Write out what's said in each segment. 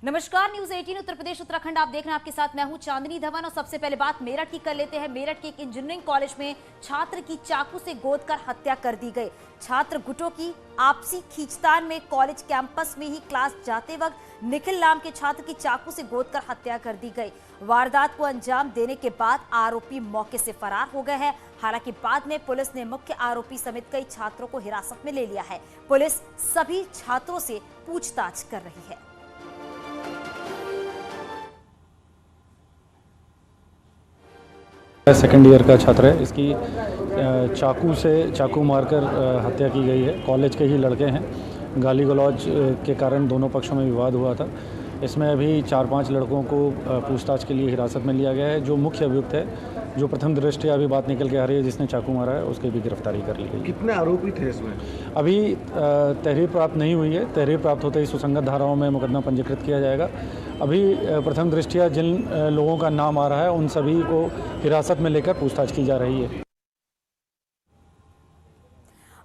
नमस्कार, न्यूज 18 उत्तर प्रदेश उत्तराखंड आप देख रहे हैं। आपके साथ मैं हूं चांदनी धवन। और सबसे पहले बात मेरठ की कर लेते हैं। मेरठ के एक इंजीनियरिंग कॉलेज में छात्र की चाकू से गोद कर हत्या कर दी गई। छात्र गुटों की आपसी खींचतान में कॉलेज कैंपस में ही क्लास जाते वक्त निखिल नाम के छात्र की चाकू से गोद कर हत्या कर दी गई। वारदात को अंजाम देने के बाद आरोपी मौके से फरार हो गए हैं। हालांकि बाद में पुलिस ने मुख्य आरोपी समेत कई छात्रों को हिरासत में ले लिया है। पुलिस सभी छात्रों से पूछताछ कर रही है। सेकेंड ईयर का छात्र है। इसकी चाकू मारकर हत्या की गई है। कॉलेज के ही लड़के हैं। गाली गलौज के कारण दोनों पक्षों में विवाद हुआ था। इसमें अभी 4-5 लड़कों को पूछताछ के लिए हिरासत में लिया गया है। जो मुख्य अभियुक्त है, जो प्रथम दृष्टया अभी बात निकल के आ रही है, जिसने चाकू मारा है, उसकी भी गिरफ्तारी कर ली गई। कितने आरोपी थे इसमें? अभी तहरीर प्राप्त नहीं हुई है। तहरीर प्राप्त होते ही सुसंगत धाराओं में मुकदमा पंजीकृत किया जाएगा। अभी प्रथम दृष्टया जिन लोगों का नाम आ रहा है, उन सभी को हिरासत में लेकर पूछताछ की जा रही है।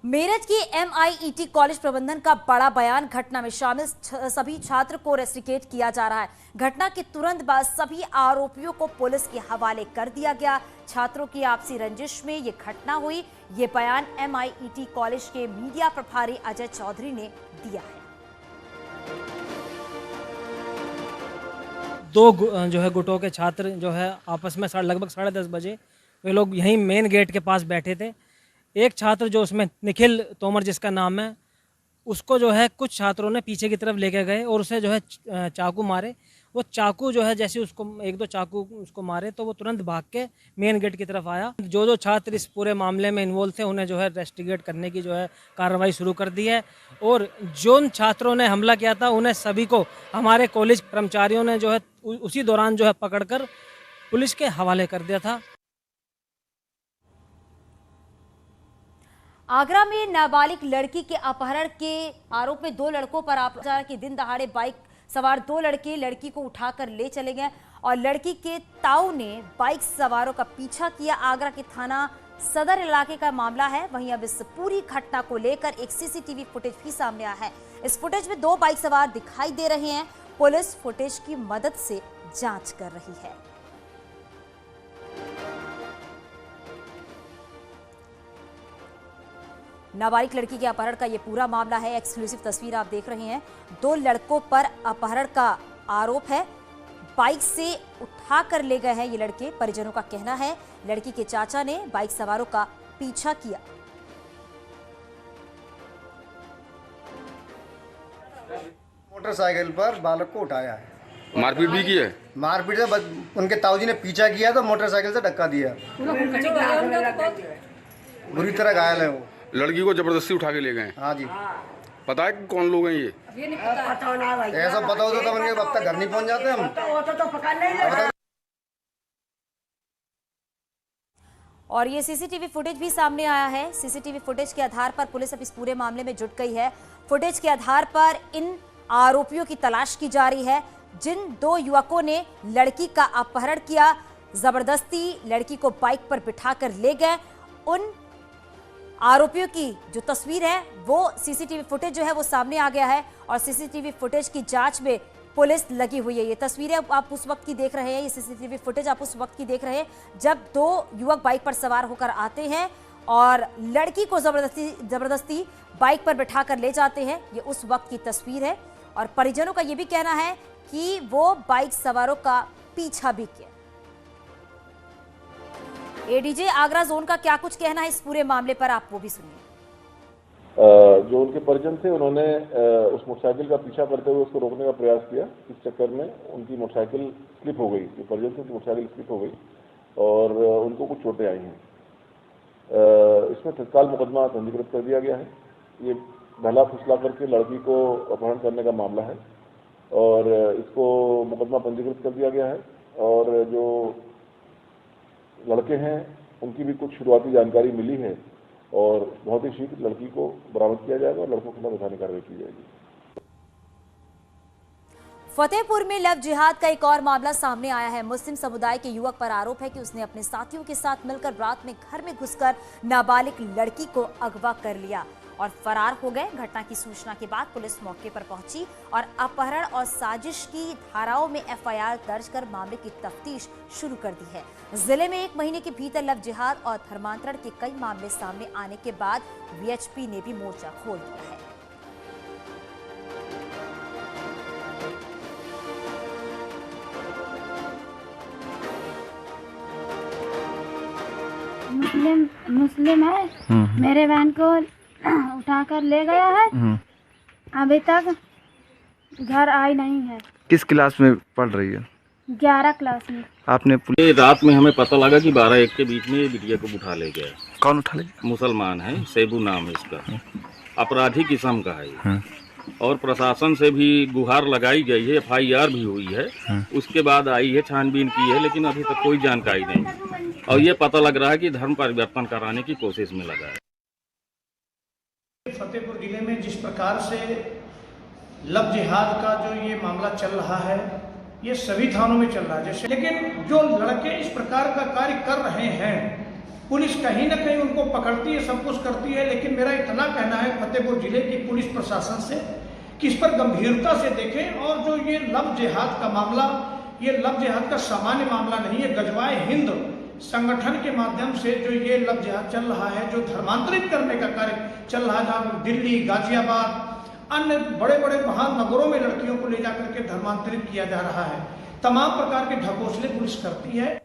मेरठ की MIET कॉलेज प्रबंधन का बड़ा बयान। घटना में शामिल सभी छात्र को रेस्ट्रिकेट किया जा रहा है। घटना के तुरंत बाद सभी आरोपियों को पुलिस के हवाले कर दिया गया। छात्रों की आपसी रंजिश में ये घटना हुई। ये बयान MIET कॉलेज के मीडिया प्रभारी अजय चौधरी ने दिया है। दो जो है गुटों के छात्र जो है आपस में लगभग 10:30 बजे वे लोग यहीं मेन गेट के पास बैठे थे। एक छात्र जो उसमें निखिल तोमर जिसका नाम है, उसको जो है कुछ छात्रों ने पीछे की तरफ लेके गए और उसे जो है चाकू मारे। वो चाकू जो है जैसे उसको 1-2 चाकू उसको मारे तो वो तुरंत भाग के मेन गेट की तरफ आया। जो छात्र इस पूरे मामले में इन्वॉल्व थे उन्हें जो है रेस्टिगेट करने की जो है कार्रवाई शुरू कर दी है। और जिन छात्रों ने हमला किया था उन्हें सभी को हमारे कॉलेज कर्मचारियों ने जो है उसी दौरान जो है पकड़कर पुलिस के हवाले कर दिया था। आगरा में नाबालिग लड़की के अपहरण के आरोप में 2 लड़कों पर अपहरण के दिन दहाड़े बाइक सवार 2 लड़के लड़की को उठाकर ले चले गए और लड़की के ताऊ ने बाइक सवारों का पीछा किया। आगरा के थाना सदर इलाके का मामला है। वहीं अब इस पूरी घटना को लेकर एक CCTV फुटेज भी सामने आया है। इस फुटेज में 2 बाइक सवार दिखाई दे रहे हैं। पुलिस फुटेज की मदद से जांच कर रही है। नाबालिग लड़की के अपहरण का ये पूरा मामला है। एक्सक्लूसिव तस्वीर आप देख रहे हैं। 2 लड़कों पर अपहरण का आरोप है। बाइक से उठा कर ले गए हैं ये लड़के। परिजनों का कहना है लड़की के चाचा ने बाइक सवारों का पीछा किया। मोटरसाइकिल पर बालक को उठाया है। मारपीट भी की है। मारपीट से उनके ताऊजी ने पीछा किया तो मोटरसाइकिल से धक्का दिया। बुरी तरह घायल है वो। लड़की को जबरदस्ती उठा के ले गए। हाँ जी। पता है कि कौन लोग हैं ये? ऐसा पता होता तो उनके अब तक घर नहीं पहुंच जाते हम। और ये CCTV फुटेज भी सामने आया है। CCTV फुटेज के आधार पर पुलिस अब इस पूरे मामले में जुट गई है। फुटेज के आधार पर इन आरोपियों की तलाश की जा रही है। जिन 2 युवकों ने लड़की का अपहरण किया, जबरदस्ती लड़की को बाइक पर बिठाकर ले गए, उन आरोपियों की जो तस्वीर है वो CCTV फुटेज जो है वो सामने आ गया है। और CCTV फुटेज की जांच में पुलिस लगी हुई है। ये तस्वीरें आप उस वक्त की देख रहे हैं। ये CCTV फुटेज आप उस वक्त की देख रहे हैं जब 2 युवक बाइक पर सवार होकर आते हैं और लड़की को जबरदस्ती बाइक पर बैठा कर ले जाते हैं। ये उस वक्त की तस्वीर है। और परिजनों का ये भी कहना है कि वो बाइक सवारों का पीछा भी किया। ADJ आगरा जोन का क्या कुछ कहना है इस पूरे मामले पर, आप वो भी सुनिए। जो उनके परिजन थे उन्होंने उस मोटरसाइकिल का पीछा करते हुए उसको रोकने का प्रयास किया। इस चक्कर में उनकी मोटरसाइकिल स्लिप हो गई। जो परिजन थे उनकी मोटरसाइकिल स्लिप हो गई और उनको कुछ चोटें आई हैं। इसमें तत्काल मुकदमा पंजीकृत कर दिया गया है। ये भला फुसला करके लड़की को अपहरण करने का मामला है और इसको मुकदमा पंजीकृत कर दिया गया है। और जो लड़के हैं उनकी भी कुछ शुरुआती जानकारी मिली है और बहुत ही शीघ्र लड़की को बरामद किया जाएगा और लड़कों के खिलाफ वैधानिक कार्रवाई की जाएगी। फतेहपुर में लव जिहाद का एक और मामला सामने आया है। मुस्लिम समुदाय के युवक पर आरोप है कि उसने अपने साथियों के साथ मिलकर रात में घर में घुसकर नाबालिग लड़की को अगवा कर लिया। और फरार हो गए। घटना की सूचना के बाद पुलिस मौके पर पहुंची और अपहरण और साजिश की धाराओं में एफआईआर दर्ज कर मामले की तफ्तीश शुरू कर दी है। जिले में 1 महीने के भीतर लव जिहाद और धर्मांतरण के कई मामले सामने आने के बाद वीएचपी ने भी मोर्चा खोल दिया है। मुस्लिम है, मेरे बहन को उठाकर ले गया है, अभी तक घर आई नहीं है। किस क्लास में पढ़ रही है? 11 क्लास में। आपने रात में हमें पता लगा कि 12-1 के बीच में ये बिटिया को उठा ले गया। कौन उठा ले गया? मुसलमान है, सेबू नाम है इसका, अपराधी किस्म का है ये। और प्रशासन से भी गुहार लगाई गई है, एफआईआर भी हुई है, उसके बाद आई है, छानबीन की है, लेकिन अभी तक कोई जानकारी नहीं। और ये पता लग रहा है कि धर्म परिवर्तन कराने की कोशिश में लगा है। फतेहपुर जिले में जिस प्रकार से लव जिहाद का जो ये मामला चल रहा है, ये सभी थानों में चल रहा है जैसे, लेकिन जो लड़के इस प्रकार का कार्य कर रहे हैं, पुलिस कहीं ना कहीं उनको पकड़ती है, सब कुछ करती है। लेकिन मेरा इतना कहना है फतेहपुर जिले की पुलिस प्रशासन से कि इस पर गंभीरता से देखें। और जो ये लव जिहाद का मामला, ये लव जिहाद का सामान्य मामला नहीं है। गजवाए हिंद संगठन के माध्यम से जो ये लव जिहाद चल रहा है, जो धर्मांतरित करने का कार्य चल रहा है, जहाँ दिल्ली, गाजियाबाद, अन्य बड़े बड़े महानगरों में लड़कियों को ले जाकर के धर्मांतरित किया जा रहा है, तमाम प्रकार के ढकोसले पुलिस करती है।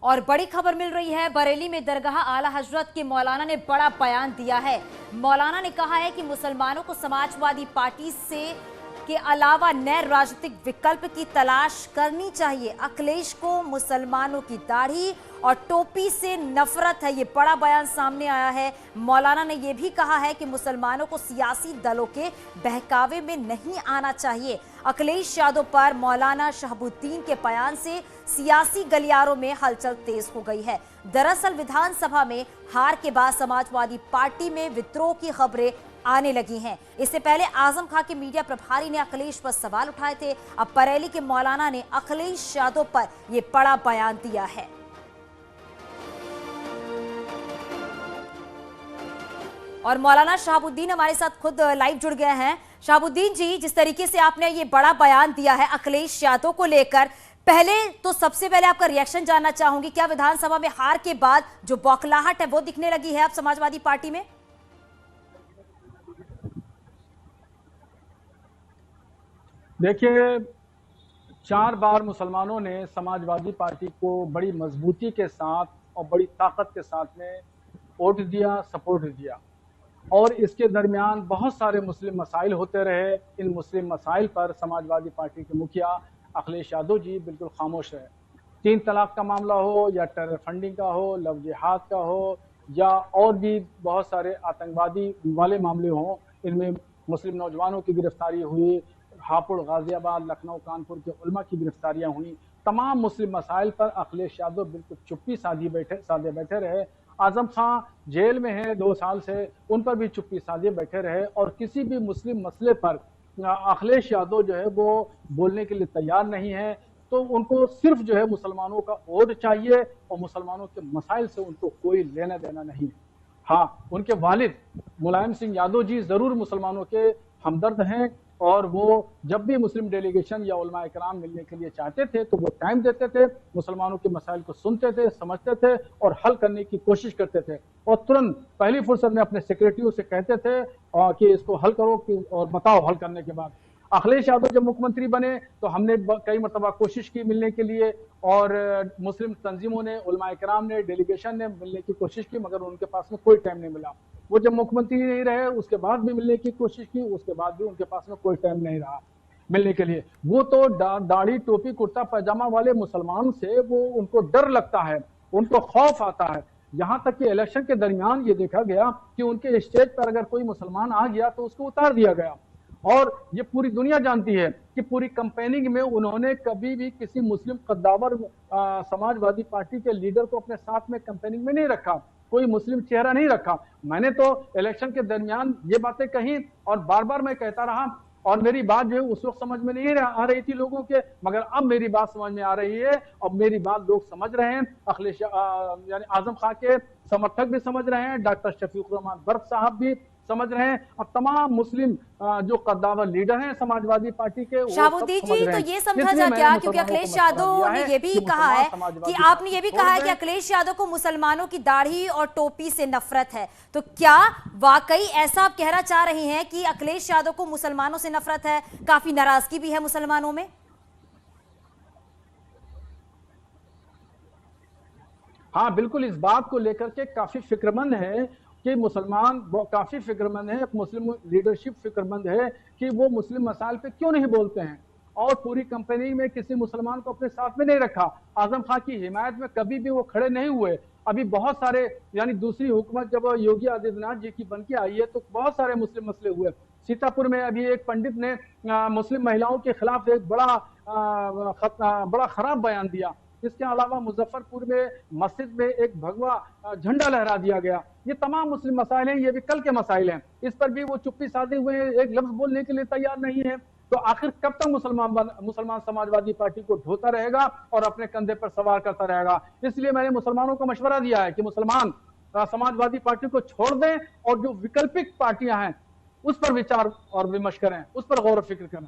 और बड़ी खबर मिल रही है, बरेली में दरगाह आला हजरत के मौलाना ने बड़ा बयान दिया है। मौलाना ने कहा है कि मुसलमानों को समाजवादी पार्टी से के अलावा नए राजनीतिक विकल्प की तलाश करनी चाहिए। अखिलेश को मुसलमानों की दाढ़ी और टोपी से नफरत है, ये बड़ा बयान सामने आया है। मौलाना ने यह भी कहा है कि मुसलमानों को सियासी दलों के बहकावे में नहीं आना चाहिए। अखिलेश यादव पर मौलाना शहाबुद्दीन के बयान से सियासी गलियारों में हलचल तेज हो गई है। दरअसल विधानसभा में हार के बाद समाजवादी पार्टी में विद्रोह की खबरें आने लगी हैं। इससे पहले आजम खां के मीडिया प्रभारी ने अखिलेश पर सवाल उठाए थे। अब बरेली के मौलाना ने अखिलेश यादव पर यह बड़ा बयान दिया है। और मौलाना शहाबुद्दीन हमारे साथ खुद लाइव जुड़ गए हैं। शहाबुद्दीन जी, जिस तरीके से आपने ये बड़ा बयान दिया है अखिलेश यादव को लेकर, सबसे पहले आपका रिएक्शन जानना चाहूंगी। क्या विधानसभा में हार के बाद जो बौखलाहट है वो दिखने लगी है अब समाजवादी पार्टी में? देखिए, 4 बार मुसलमानों ने समाजवादी पार्टी को बड़ी मजबूती के साथ और बड़ी ताकत के साथ में वोट दिया, सपोर्ट दिया, और इसके दरमियान बहुत सारे मुस्लिम मसाइल होते रहे। इन मुस्लिम मसाइल पर समाजवादी पार्टी के मुखिया अखिलेश यादव जी बिल्कुल खामोश रहे। 3 तलाक का मामला हो या टेरर फंडिंग का हो, लव जिहाद का हो, या और भी बहुत सारे आतंकवादी वाले मामले हों, इनमें मुस्लिम नौजवानों की गिरफ्तारी हुई, हापुड़, गाजियाबाद, लखनऊ, कानपुर के उलमा की गिरफ्तारियां हुई। तमाम मुस्लिम मसाइल पर अखिलेश यादव बिल्कुल चुप्पी साधे बैठे रहे। आजम खां जेल में है 2 साल से, उन पर भी चुप्पी साधे बैठे रहे, और किसी भी मुस्लिम मसले पर अखिलेश यादव जो है वो बोलने के लिए तैयार नहीं है। तो उनको सिर्फ जो है मुसलमानों का वोट चाहिए और मुसलमानों के मसाइल से उनको कोई लेना देना नहीं। हाँ, उनके वालिद मुलायम सिंह यादव जी जरूर मुसलमानों के हमदर्द हैं, और वो जब भी मुस्लिम डेलीगेशन या उलमा इकराम मिलने के लिए चाहते थे तो वो टाइम देते थे, मुसलमानों के मसाइल को सुनते थे, समझते थे और हल करने की कोशिश करते थे, और तुरंत पहली फुर्सत में अपने सेक्रेटरियों से कहते थे कि इसको हल करो और बताओ हल करने के बाद। अखिलेश यादव जब मुख्यमंत्री बने तो हमने कई मरतबा कोशिश की मिलने के लिए, और मुस्लिम तंजीमों ने, उलमा इकराम ने, डेलीगेशन ने मिलने की कोशिश की, मगर उनके पास में कोई टाइम नहीं मिला। वो जब मुख्यमंत्री नहीं रहे उसके बाद भी मिलने की कोशिश की, उसके बाद भी उनके पास में कोई टाइम नहीं रहा मिलने के लिए। वो तो दाढ़ी, टोपी, कुर्ता पैजामा वाले मुसलमान से वो उनको डर लगता है, उनको खौफ आता है। यहाँ तक कि इलेक्शन के दरमियान ये देखा गया कि उनके स्टेज पर अगर कोई मुसलमान आ गया तो उसको उतार दिया गया, और ये पूरी दुनिया जानती है कि पूरी कैंपेनिंग में उन्होंने कभी भी किसी मुस्लिम कद्दावर समाजवादी पार्टी के लीडर को अपने साथ में कैंपेनिंग में नहीं रखा, कोई मुस्लिम चेहरा नहीं रखा। मैंने तो इलेक्शन के दरमियान ये बातें कही और बार बार मैं कहता रहा और मेरी बात जो है उस वक्त समझ में नहीं आ रही थी लोगों के, मगर अब मेरी बात समझ में आ रही है। अब मेरी बात लोग समझ रहे हैं, अखिलेश यानी आजम खां के समर्थक भी समझ रहे हैं, डॉक्टर शफीकुर रहमान बर्क साहब भी समझ रहे हैं, और तमाम मुस्लिम जो कद्दावर लीडर हैं समाजवादी पार्टी के, शाहबुद्दीन जी, तो ये समझा जा क्या, क्योंकि अखिलेश यादव ने ये भी कहा है कि आपने ये भी कहा है कि अखिलेश यादव को मुसलमानों की दाढ़ी और टोपी से नफरत है, तो क्या वाकई ऐसा आप कहना चाह रही हैं कि अखिलेश यादव को मुसलमानों से नफरत है, काफी नाराजगी भी है मुसलमानों में? हाँ बिल्कुल, इस बात को लेकर के काफी फिक्रमंद है कि मुसलमान काफी फिक्रमंद है, मुस्लिम लीडरशिप फिक्रमंद है कि वो मुस्लिम मसाइल पे क्यों नहीं बोलते हैं, और पूरी कंपनी में किसी मुसलमान को अपने साथ में नहीं रखा। आजम खां की हिमायत में कभी भी वो खड़े नहीं हुए। अभी बहुत सारे यानी दूसरी हुकूमत जब योगी आदित्यनाथ जी की बन के आई है तो बहुत सारे मुस्लिम मसले हुए। सीतापुर में अभी एक पंडित ने मुस्लिम महिलाओं के खिलाफ एक बड़ा खराब बयान दिया। इसके अलावा मुजफ्फरपुर में मस्जिद में एक भगवा झंडा लहरा दिया गया। ये तमाम मुस्लिम मसाइल हैं, ये भी कल के मसाइल हैं, इस पर भी वो चुप्पी साधे हुए एक लफ्ज बोलने के लिए तैयार नहीं है। तो आखिर कब तक मुसलमान समाजवादी पार्टी को ढोता रहेगा और अपने कंधे पर सवार करता रहेगा? इसलिए मैंने मुसलमानों को मशवरा दिया है कि मुसलमान समाजवादी पार्टी को छोड़ दें और जो वैकल्पिक पार्टियां हैं उस पर विचार और विमर्श करें, उस पर गौर फिक्र करें।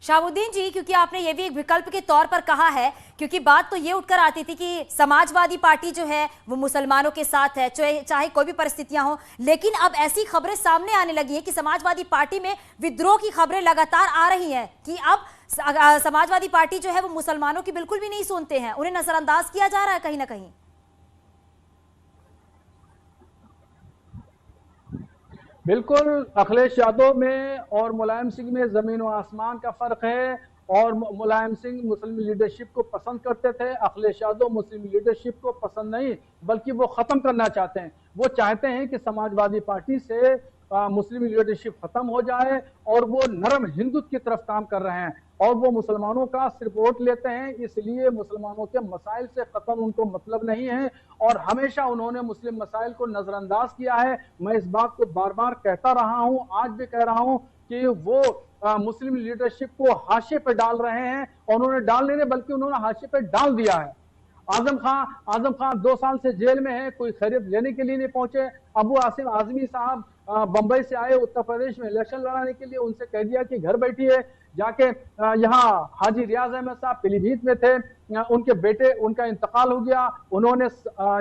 शाहबुद्दीन जी, क्योंकि आपने ये भी एक विकल्प के तौर पर कहा है, क्योंकि बात तो ये उठकर आती थी कि समाजवादी पार्टी जो है वो मुसलमानों के साथ है चाहे कोई भी परिस्थितियां हो, लेकिन अब ऐसी खबरें सामने आने लगी हैं कि समाजवादी पार्टी में विद्रोह की खबरें लगातार आ रही हैं कि अब समाजवादी पार्टी जो है वो मुसलमानों की बिल्कुल भी नहीं सुनते हैं, उन्हें नजरअंदाज किया जा रहा है कहीं ना कहीं। बिल्कुल, अखिलेश यादव में और मुलायम सिंह में जमीन और आसमान का फर्क है। और मुलायम सिंह मुस्लिम लीडरशिप को पसंद करते थे, अखिलेश यादव मुस्लिम लीडरशिप को पसंद नहीं बल्कि वो खत्म करना चाहते हैं। वो चाहते हैं कि समाजवादी पार्टी से मुस्लिम लीडरशिप खत्म हो जाए और वो नरम हिंदुत्व की तरफ काम कर रहे हैं और वो मुसलमानों का सिर्फ वोट लेते हैं, इसलिए मुसलमानों के मसाइल से खत्म उनको मतलब नहीं है और हमेशा उन्होंने मुस्लिम मसाइल को नजरअंदाज किया है। मैं इस बात को बार बार कहता रहा हूं, आज भी कह रहा हूं कि वो मुस्लिम लीडरशिप को हाशिए पे डाल रहे हैं और उन्होंने डाल नहीं बल्कि उन्होंने हाशिए पे डाल दिया है। आजम खान 2 साल से जेल में है, कोई खैरियत लेने के लिए नहीं पहुंचे। अबू आसिम आजमी साहब बंबई से आए उत्तर प्रदेश में इलेक्शन लड़ाने के लिए, उनसे कह दिया कि घर बैठिए। जाके यहाँ हाजी रियाज अहमद साहब पीलीभीत में थे, उनके बेटे उनका इंतकाल हो गया, उन्होंने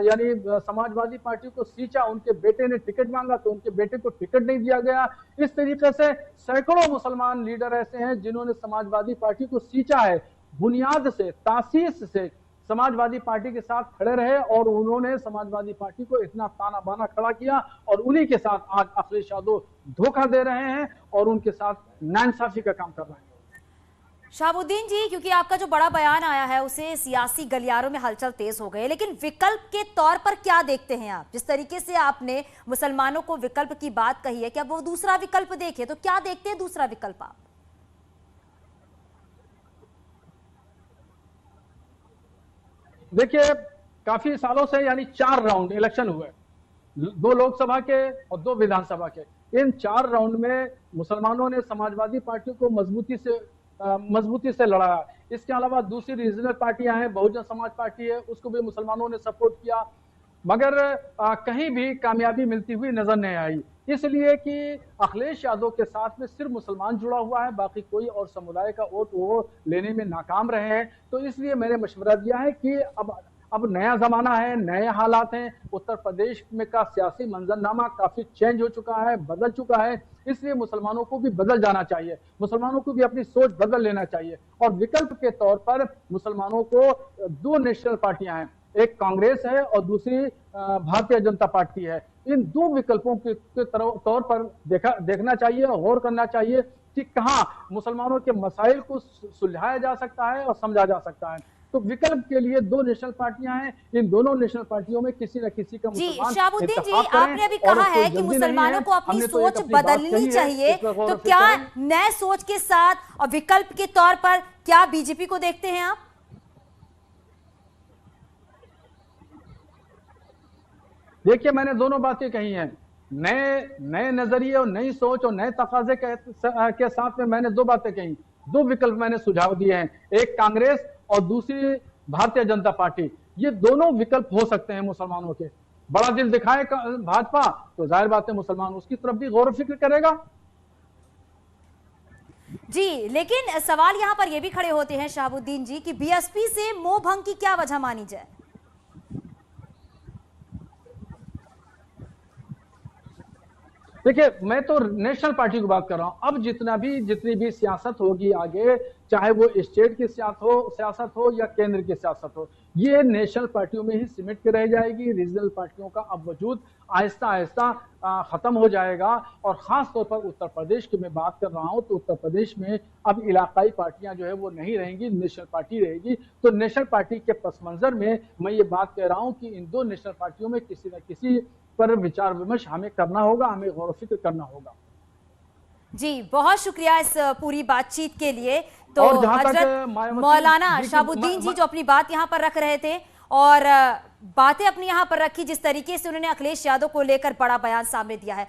यानी समाजवादी पार्टी को सींचा, उनके बेटे ने टिकट मांगा तो उनके बेटे को टिकट नहीं दिया गया। इस तरीके से सैकड़ों मुसलमान लीडर ऐसे हैं जिन्होंने समाजवादी पार्टी को सींचा है, बुनियाद से तासीस से समाजवादी पार्टी के साथ खड़े रहे और उन्होंने समाजवादी पार्टी को इतना ताना बाना खड़ा किया और उन्हीं के साथ आज अखिलेश यादव धोखा दे रहे हैं और उनके साथ नाइंसाफी का काम कर रहे हैं। शाहबुद्दीन जी, क्योंकि आपका जो बड़ा बयान आया है उसे सियासी गलियारों में हलचल तेज हो गई, लेकिन विकल्प के तौर पर क्या देखते हैं आप? जिस तरीके से आपने मुसलमानों को विकल्प की बात कही है, क्या वो दूसरा विकल्प देखे, तो क्या देखते हैं दूसरा विकल्प आप? देखिए, काफी सालों से यानी 4 राउंड इलेक्शन हुए, 2 लोकसभा के और 2 विधानसभा के। इन 4 राउंड में मुसलमानों ने समाजवादी पार्टी को मजबूती से लड़ाया। इसके अलावा दूसरी रीजनल पार्टियां हैं, बहुजन समाज पार्टी है, उसको भी मुसलमानों ने सपोर्ट किया, मगर कहीं भी कामयाबी मिलती हुई नजर नहीं आई। इसलिए कि अखिलेश यादव के साथ में सिर्फ मुसलमान जुड़ा हुआ है, बाकी कोई और समुदाय का वोट वो लेने में नाकाम रहे हैं। तो इसलिए मैंने मशवरा दिया है कि अब नया जमाना है, नए हालात हैं, उत्तर प्रदेश में का सियासी मंजरनामा काफी चेंज हो चुका है, बदल चुका है, इसलिए मुसलमानों को भी बदल जाना चाहिए, मुसलमानों को भी अपनी सोच बदल लेना चाहिए। और विकल्प के तौर पर मुसलमानों को 2 नेशनल पार्टियां हैं, एक कांग्रेस है और दूसरी भारतीय जनता पार्टी है। इन 2 विकल्पों के तौर पर देखना चाहिए, गौर करना चाहिए कि कहां मुसलमानों के मसाइल को सुलझाया जा सकता है और समझा जा सकता है। तो विकल्प के लिए 2 नेशनल पार्टियां हैं, इन दोनों नेशनल पार्टियों में किसी न किसी का मुसलमान। शाहबुद्दीन जी, आपने अभी कहा है कि मुसलमानों को अपनी सोच बदलनी चाहिए, तो क्या नए सोच के साथ और विकल्प के तौर पर क्या बीजेपी को देखते हैं आप? देखिए, मैंने दोनों बातें कही हैं। नए नजरिए और नई सोच और नए तकाजे के साथ में मैंने दो बातें कही, दो विकल्प मैंने सुझाव दिए हैं, एक कांग्रेस और दूसरी भारतीय जनता पार्टी। ये दोनों विकल्प हो सकते हैं मुसलमानों के। बड़ा दिल दिखाए भाजपा तो जाहिर बात है मुसलमान उसकी तरफ भी गौर फिक्र करेगा। जी, लेकिन सवाल यहां पर यह भी खड़े होते हैं शहाबुद्दीन जी कि बीएसपी से मोह भंग की क्या वजह मानी जाए? देखिए, मैं तो नेशनल पार्टी की बात कर रहा हूं। अब जितनी भी सियासत होगी आगे, चाहे वो स्टेट की सियासत हो या केंद्र की सियासत हो, ये नेशनल पार्टियों में ही सिमट के रह जाएगी। रीजनल पार्टियों का अब वजूद आहिस्ता आहिस्ता खत्म हो जाएगा। और खास तौर पर उत्तर प्रदेश की मैं बात कर रहा हूं तो उत्तर प्रदेश में अब इलाकाई पार्टियां जो है वो नहीं रहेंगी, नेशनल पार्टी रहेगी। तो नेशनल पार्टी के पस मंजर में मैं ये बात कह रहा हूं कि इन दो नेशनल पार्टियों में किसी न किसी पर विचार विमर्श हमें करना होगा, हमें गौर व फिक्र करना होगा। जी, बहुत शुक्रिया इस पूरी बातचीत के लिए। तो हजरत मौलाना शहाबुद्दीन जी जो अपनी बात यहाँ पर रख रहे थे और बातें अपनी यहाँ पर रखी, जिस तरीके से उन्होंने अखिलेश यादव को लेकर बड़ा बयान सामने दिया है।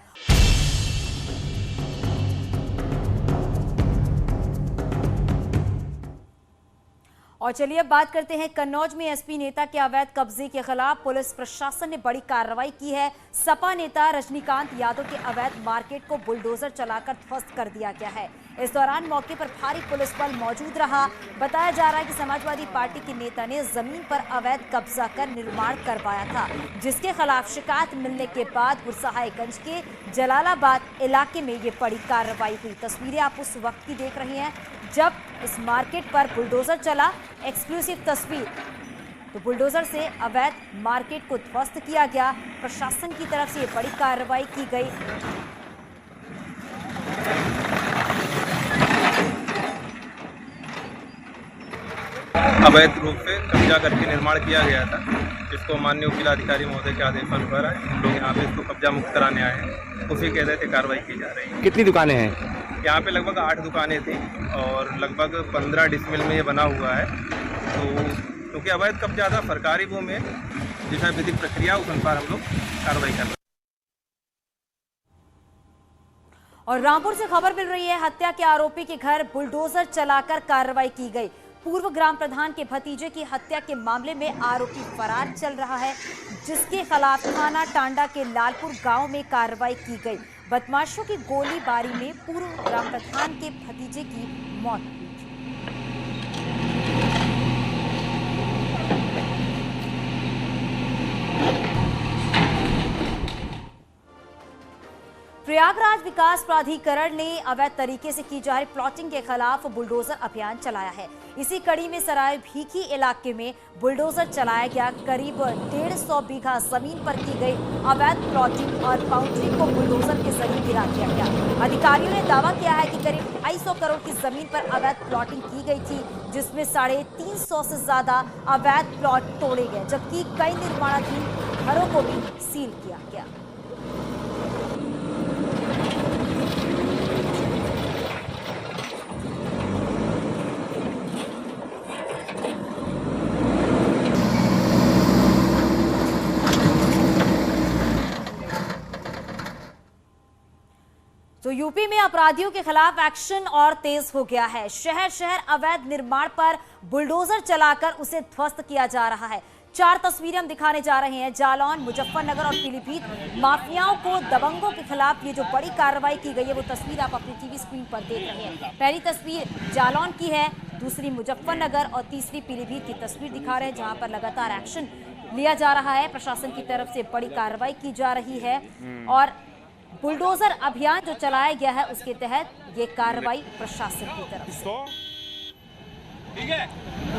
और चलिए अब बात करते हैं कन्नौज में एसपी नेता के अवैध कब्जे के खिलाफ पुलिस प्रशासन ने बड़ी कार्रवाई की है। सपा नेता रजनीकांत यादव के अवैध मार्केट को बुलडोजर चलाकर ध्वस्त कर दिया गया है। इस दौरान मौके पर भारी पुलिस बल मौजूद रहा। बताया जा रहा है कि समाजवादी पार्टी के नेता ने जमीन पर अवैध कब्जा कर निर्माण करवाया था, जिसके खिलाफ शिकायत मिलने के बाद गुरसहायगंज के जलालाबाद इलाके में ये बड़ी कार्रवाई हुई। तस्वीरें आप उस वक्त की देख रही हैं जब इस मार्केट पर बुलडोजर चला। एक्सक्लूसिव तस्वीर। तो बुलडोजर से अवैध मार्केट को ध्वस्त किया गया। प्रशासन की तरफ से ये बड़ी कार्रवाई की गई। अवैध रूप से कब्जा करके निर्माण किया गया था, जिसको माननीय जिलाधिकारी महोदय के आदेशानुसार हम लोग यहाँ पे इसको कब्जा मुक्त कराने आए हैं। उसी के तहत कार्रवाई की जा रही है। कितनी दुकानें हैं? यहाँ पे लगभग 8 दुकानें थी और लगभग 15 डिसमिल में ये बना हुआ है। तो क्योंकि अवैध कब्जा था सरकारी भूमि में, जिसमें विधिक प्रक्रिया उस अनुसार हम लोग कार्रवाई कर रहे हैं। और रामपुर से खबर मिल रही है, हत्या के आरोपी के घर बुलडोजर चलाकर कार्रवाई की गई। पूर्व ग्राम प्रधान के भतीजे की हत्या के मामले में आरोपी फरार चल रहा है, जिसके खिलाफ थाना टांडा के लालपुर गांव में कार्रवाई की गई। बदमाशों की गोलीबारी में पूर्व ग्राम प्रधान के भतीजे की मौत हुई। प्रयागराज विकास प्राधिकरण ने अवैध तरीके से की जा रही प्लॉटिंग के खिलाफ बुलडोजर अभियान चलाया है। इसी कड़ी में सराय भीखी इलाके में बुलडोजर चलाया गया। करीब 150 बीघा जमीन पर की गई अवैध प्लॉटिंग और बाउंड्री को बुलडोजर के जरिए गिरा दिया गया। अधिकारियों ने दावा किया है कि करीब 250 करोड़ की जमीन पर अवैध प्लॉटिंग की गई थी, जिसमें 350 से ज्यादा अवैध प्लॉट तोड़े गए, जबकि कई निर्माणाधीन घरों को भी सील किया गया। तो यूपी में अपराधियों के खिलाफ एक्शन और तेज हो गया है। शहर शहर अवैध निर्माण पर बुलडोजर चलाकर उसे ध्वस्त किया जा रहा है। 4 तस्वीरें हम दिखाने जा रहे हैं। जालौन, मुजफ्फरनगर और पीलीभीत माफियाओं को दबंगों के खिलाफ ये जो बड़ी कार्रवाई की गई है, वो तस्वीर आप अपनी टीवी स्क्रीन पर देख रहे हैं। पहली तस्वीर जालौन की है, दूसरी मुजफ्फरनगर और तीसरी पीलीभीत की तस्वीर दिखा रहे हैं, जहां पर लगातार एक्शन लिया जा रहा है। प्रशासन की तरफ से बड़ी कार्रवाई की जा रही है और बुलडोजर अभियान जो चलाया गया है उसके तहत ये कार्रवाई प्रशासन की तरफ से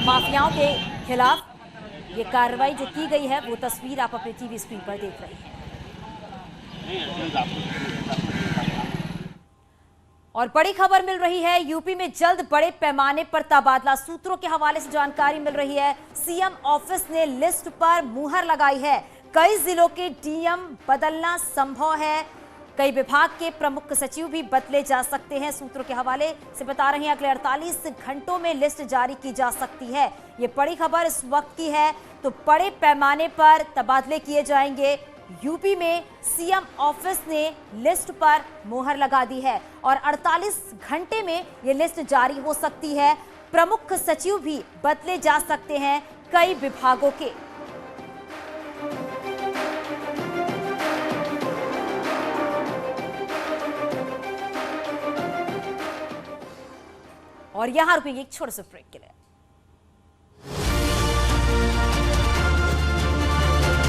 माफियाओं के खिलाफ ये कार्रवाई जो की गई है, वो तस्वीर आप अपने टीवी स्क्रीन पर देख रहे हैं। और बड़ी खबर मिल रही है, यूपी में जल्द बड़े पैमाने पर तबादला। सूत्रों के हवाले से जानकारी मिल रही है, सीएम ऑफिस ने लिस्ट पर मुहर लगाई है। कई जिलों के डीएम बदलना संभव है। कई विभाग के प्रमुख सचिव भी बदले जा सकते हैं। सूत्रों के हवाले से बता रहे हैं अगले 48 घंटों में लिस्ट जारी की जा सकती है। ये बड़ी खबर इस वक्त की है। तो बड़े पैमाने पर तबादले किए जाएंगे। यूपी में सीएम ऑफिस ने लिस्ट पर मोहर लगा दी है और 48 घंटे में ये लिस्ट जारी हो सकती है। प्रमुख सचिव भी बदले जा सकते हैं कई विभागों के। और यहां रुकेंगे एक छोटे से ब्रेक के लिए।